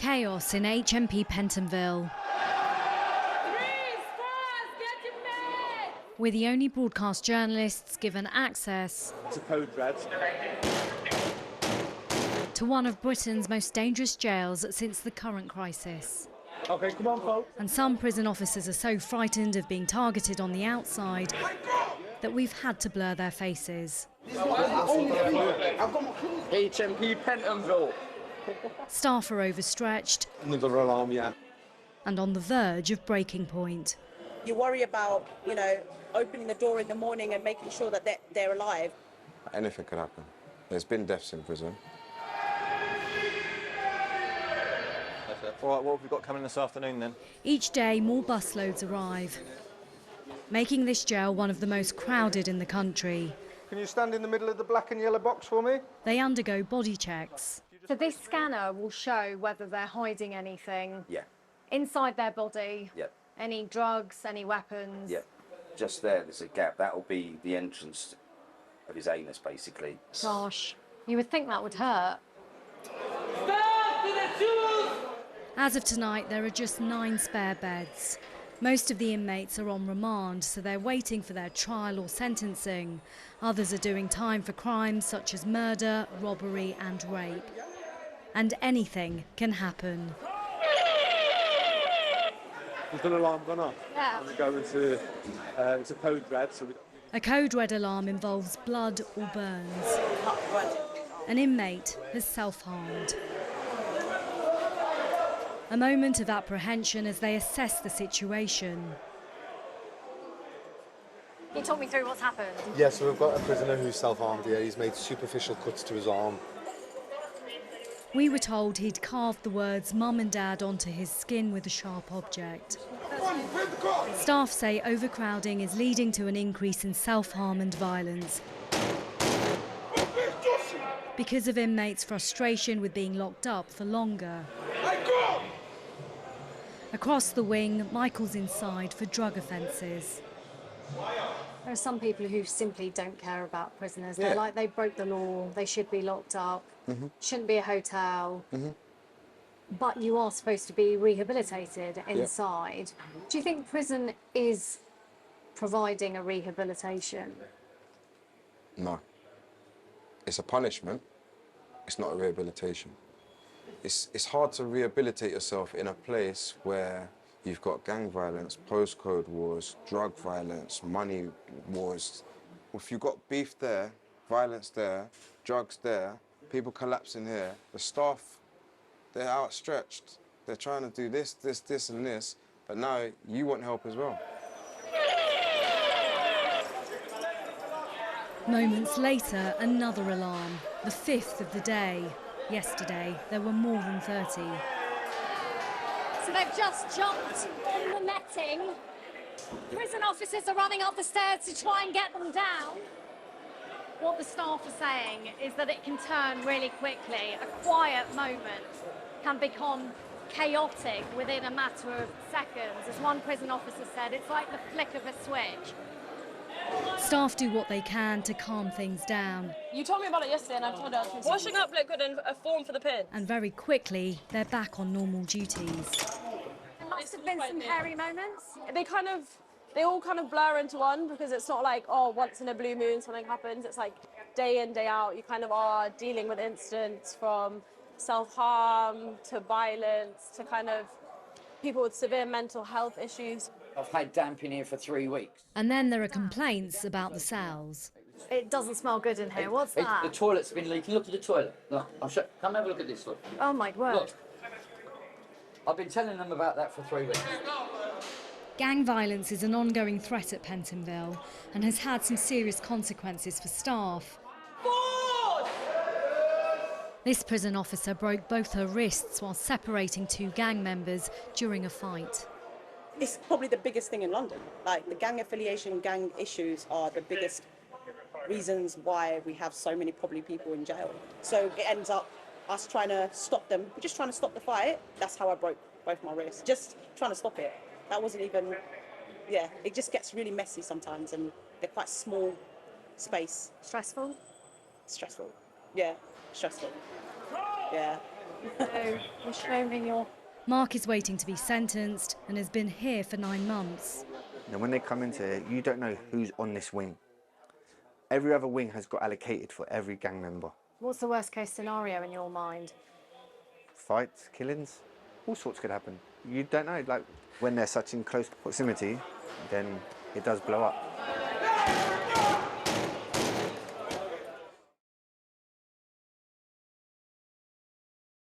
Chaos in HMP Pentonville. We're the only broadcast journalists given access to one of Britain's most dangerous jails since the current crisis. OK, come on, folks. And some prison officers are so frightened of being targeted on the outside that we've had to blur their faces. HMP Pentonville. Staff are overstretched. Another alarm, yeah. And on the verge of breaking point. You worry about, opening the door in the morning and making sure that they're alive. Anything could happen. There's been deaths in prison. All right, what have we got coming this afternoon then? Each day, more busloads arrive, making this jail one of the most crowded in the country. Can you stand in the middle of the black and yellow box for me? They undergo body checks. So this scanner will show whether they're hiding anything inside their body, any drugs, any weapons. Yeah, just there's a gap. That'll be the entrance of his anus, basically. Gosh, you would think that would hurt. As of tonight, there are just 9 spare beds. Most of the inmates are on remand, so they're waiting for their trial or sentencing. Others are doing time for crimes such as murder, robbery and rape. And anything can happen. There's an alarm gone off. Yeah. We're going to, it's a code red, so A code red alarm involves blood or burns. An inmate has self-harmed. A moment of apprehension as they assess the situation. Can you talk me through what's happened? Yeah, so we've got a prisoner who's self-harmed here. He's made superficial cuts to his arm. We were told he'd carved the words Mum and Dad onto his skin with a sharp object. Staff say overcrowding is leading to an increase in self-harm and violence because of inmates' frustration with being locked up for longer. Across the wing, Michael's inside for drug offences. There are some people who simply don't care about prisoners. They're like, they broke the law, they should be locked up, shouldn't be a hotel. But you are supposed to be rehabilitated inside. Do you think prison is providing a rehabilitation? No. It's a punishment. It's not a rehabilitation. It's hard to rehabilitate yourself in a place where you've got gang violence, postcode wars, drug violence, money wars. If you've got beef there, violence there, drugs there, people collapsing here, the staff, they're outstretched. They're trying to do this, this, this and this, but now you want help as well. Moments later, another alarm, the 5th of the day. Yesterday, there were more than 30. So they've just jumped on the netting. Prison officers are running up the stairs to try and get them down. What the staff are saying is that it can turn really quickly. A quiet moment can become chaotic within a matter of seconds. As one prison officer said, it's like the flick of a switch. Staff do what they can to calm things down. You told me about it yesterday and I told her washing up liquid and a form for the pins. And very quickly, they're back on normal duties. There must have been some hairy moments. They all kind of blur into one because it's not like, oh, once in a blue moon something happens. It's like day in, day out. You kind of are dealing with incidents from self-harm to violence to kind of people with severe mental health issues. I've had damp in here for 3 weeks. And then there are complaints about the cells. It doesn't smell good in here. What's that? The toilet's been leaking. Look at the toilet. Look, come have a look at this. Look. Oh my word. Look. I've been telling them about that for 3 weeks. Gang violence is an ongoing threat at Pentonville and has had some serious consequences for staff. This prison officer broke both her wrists while separating 2 gang members during a fight. It's probably the biggest thing in London. Like, the gang affiliation, gang issues are the biggest reasons why we have so many probably people in jail. So it ends up us trying to stop them. We're just trying to stop the fight. That's how I broke both my wrists. Just trying to stop it. That wasn't even, it just gets really messy sometimes and they're quite small space. Stressful? Stressful. Yeah, stressful. Yeah. So we're showing your... Mark is waiting to be sentenced and has been here for 9 months. Now, when they come into here, you don't know who's on this wing. Every other wing has got allocated for every gang member. What's the worst case scenario in your mind? Fights, killings, all sorts could happen. You don't know, like, when they're such in close proximity, then it does blow up.